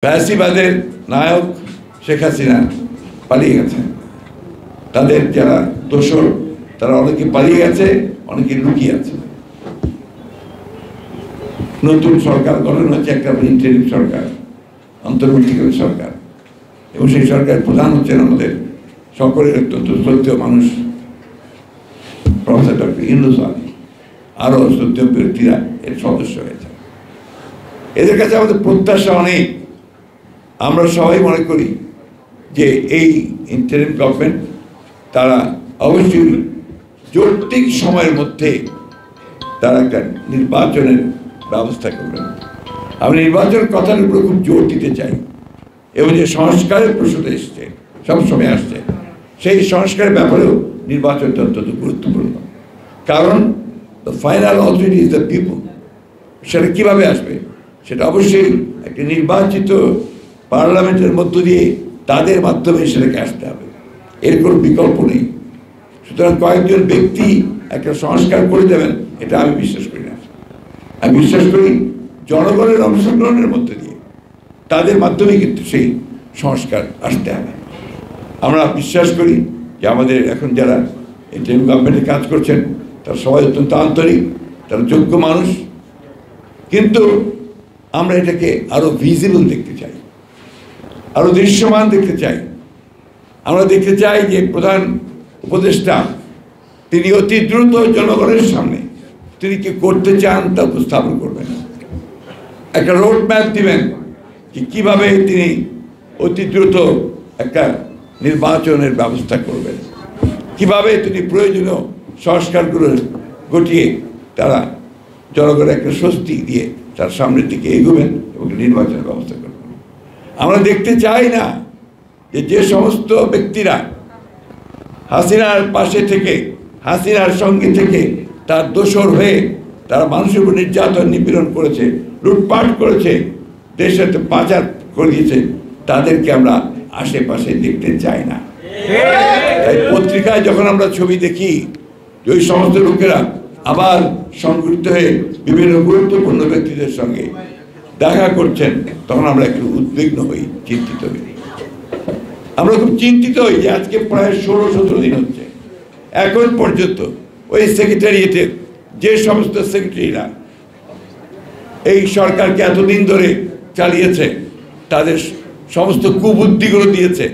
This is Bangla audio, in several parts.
ফ্যাসিবাদের নায়ক শেখ হাসিনা পালিয়ে গেছে। তাদের যারা দোসর তারা অনেকে পালিয়ে গেছে, অনেকে লুকিয়ে আছে। নতুন সরকার গঠন হচ্ছে, একটা ইন্টারিম সরকার, অন্তর্বর্তীকালীন সরকার, এবং সেই সরকারের প্রধান হচ্ছেন আমাদের সকলের অত্যন্ত শ্রদ্ধেয় মানুষ প্রফেসর ডক্টর ইউনূস আলী। আরও শ্রদ্ধেয় ব্যক্তিরা এর সদস্য হয়েছে। এদের কাছে আমাদের প্রত্যাশা অনেক। আমরা সবাই মনে করি যে এই ইন্টারিম গভর্নমেন্ট তারা অবশ্যই যৌক্তিক সময়ের মধ্যে তারা একটা নির্বাচনের ব্যবস্থা করবেন। আমি নির্বাচনের কথার উপরে খুব জোর দিতে চাই, এবং যে সংস্কারের প্রশ্নটা এসছে, সবসময় আসছে, সেই সংস্কারের ব্যাপারেও নির্বাচনটা অত্যন্ত গুরুত্বপূর্ণ। কারণ the final authority is the people. সেটা কীভাবে আসবে? সেটা অবশ্যই একটা নির্বাচিত পার্লামেন্টের মধ্য দিয়ে তাদের মাধ্যমে সেটাকে আসতে হবে, এর কোনো বিকল্প নেই। সুতরাং কয়েকজন ব্যক্তি একটা সংস্কার করে দেবেন, এটা আমি বিশ্বাস করি না। আমি বিশ্বাস করি জনগণের অংশগ্রহণের মধ্যে দিয়ে তাদের মাধ্যমে কিন্তু সেই সংস্কার আসতে হবে। আমরা বিশ্বাস করি যে আমাদের এখন যারা ইন্টারিম গভর্নমেন্টে কাজ করছেন তারা সবাই অত্যন্ত আন্তরিক, তারা যোগ্য মানুষ, কিন্তু আমরা এটাকে আরো ভিজিবল দেখতে চাই, আরো দৃশ্যমান দেখতে চাই। আমরা দেখতে চাই যে প্রধান উপদেষ্টা তিনি অতি দ্রুত জনগণের সামনে তিনি কি করতে চান তা উপস্থাপন করবেন, একটা রোড ম্যাপ দিবেন যে কীভাবে তিনি অতি দ্রুত একটা নির্বাচনের ব্যবস্থা করবেন, কিভাবে তিনি প্রয়োজনীয় সংস্কারগুলো ঘটিয়ে তারা জনগণের একটা স্বস্তি দিয়ে তার সামনের দিকে এগোবেন এবং নির্বাচনের ব্যবস্থা করবেন। আমরা দেখতে চাই না যে সমস্ত ব্যক্তিরা হাসিনার পাশে থেকে, হাসিনার সঙ্গে থেকে তার দোসর হয়ে তারা মানুষের উপর নির্যাতন নিপীড়ন করেছে, লুটপাট করেছে, দেশের পাচার করে দিয়েছে, তাদেরকে আমরা আশেপাশে দেখতে চাই না। তাই পত্রিকায় যখন আমরা ছবি দেখি যে ওই সমস্ত লোকেরা আবার সংগঠিত হয়ে বিভিন্ন গুরুত্বপূর্ণ ব্যক্তিদের সঙ্গে দেখা করছেন, তখন আমরা একটু উদ্বিগ্ন হই, চিন্তিত হই। আমরা খুব চিন্তিত হই যে আজকে প্রায় 16-17 দিন হচ্ছে, এখন পর্যন্ত ওই সেক্রেটারিয়েটের যে সমস্ত সেক্রেটারিরা এই সরকারকে এতদিন ধরে চালিয়েছে, তাদের সমস্ত কুবুদ্ধিগুলো দিয়েছে,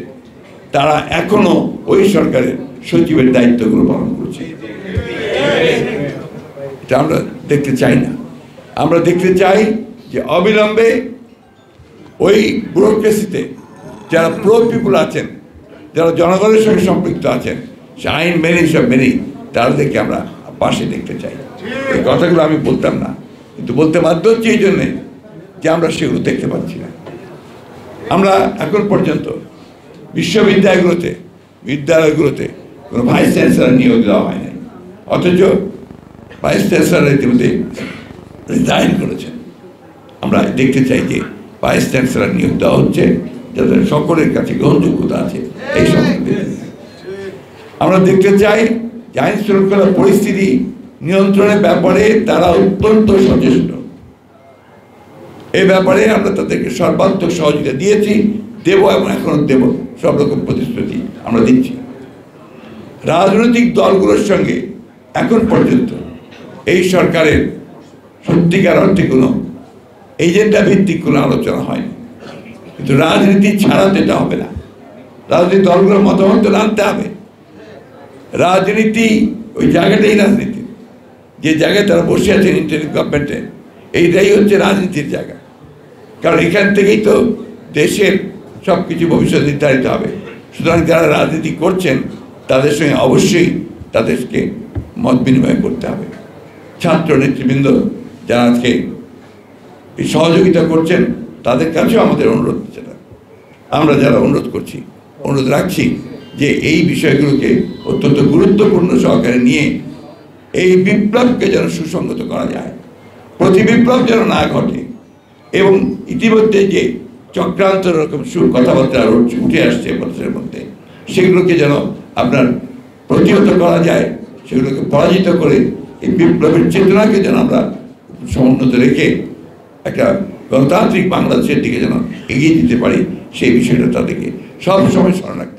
তারা এখনো ওই সরকারের সচিবের দায়িত্বগুলো পালন করছে। এটা আমরা দেখতে চাই না। আমরা দেখতে চাই যে অবিলম্বে ওই ব্যুরোক্রেসিতে যারা প্রো পিপুল আছেন, যারা জনগণের সঙ্গে সম্পৃক্ত আছেন, সে আইন মেনে সব মেনেই তাদেরকে আমরা পাশে দেখতে চাই। এই কথাগুলো আমি বলতাম না, কিন্তু বলতে বাধ্য হচ্ছে এই জন্যে যে আমরা সেগুলো দেখতে পাচ্ছি না। আমরা এখন পর্যন্ত বিদ্যালয়গুলোতে কোনো ভাইস চ্যান্সেলর নিয়োগ দেওয়া হয় নাই, অথচ ভাইস চ্যান্সেলর ইতিমধ্যে রিজাইন করেছেন। আমরা দেখতে চাই যে ভাইস চ্যান্সেলর নিয়োগ দেওয়া হচ্ছে যাদের সকলের কাছে গ্রহণযোগ্যতা আছে। এই সমস্ত আমরা দেখতে চাই যে আইন শৃঙ্খলা পরিস্থিতি নিয়ন্ত্রণের ব্যাপারে তারা অত্যন্ত সচেষ্ট। এই ব্যাপারে আমরা তাদেরকে সর্বাত্মক সহযোগিতা দিয়েছি, দেব এবং এখনো দেব। সব রকম প্রতিশ্রুতি আমরা দিচ্ছি। রাজনৈতিক দলগুলোর সঙ্গে এখন পর্যন্ত এই সরকারের সত্যিকার অর্থে কোনো এজেন্ডা ভিত্তিক কোনো আলোচনা হয়নি, কিন্তু রাজনীতি ছাড়া তো এটা হবে না। রাজনৈতিক দলগুলোর মতামত তো আনতে হবে। রাজনীতি ওই জায়গাটাই রাজনীতি, যে জায়গায় তারা বসে আছেন ইন্টারিম গভর্নমেন্টে, এইটাই হচ্ছে রাজনীতির জায়গা। কারণ এখান থেকেই তো দেশের সব কিছু ভবিষ্যৎ নির্ধারিত হবে। সুতরাং যারা রাজনীতি করছেন তাদের সঙ্গে অবশ্যই তাদেরকে মত বিনিময় করতে হবে। ছাত্র নেতৃবৃন্দ যারা আজকে এই সহযোগিতা করছেন তাদের কাছেও আমাদের অনুরোধ, যেটা আমরা যারা অনুরোধ রাখছি যে এই বিষয়গুলোকে অত্যন্ত গুরুত্বপূর্ণ সহকারে নিয়ে এই বিপ্লবকে যেন সুসংগত করা যায়, প্রতি বিপ্লব যেন না ঘটে, এবং ইতিমধ্যে যে চক্রান্ত রকম কথাবার্তা উঠে আসছে মানুষের মধ্যে, সেগুলোকে যেন আপনার প্রতিহত করা যায়, সেগুলোকে পরাজিত করে এই বিপ্লবের চেতনাকে যেন আমরা সমুন্নত রেখে একটা গণতান্ত্রিক বাংলাদেশের দিকে যেন এগিয়ে দিতে পারি সেই বিষয়টা তাদেরকে সবসময় স্মরণ রাখতে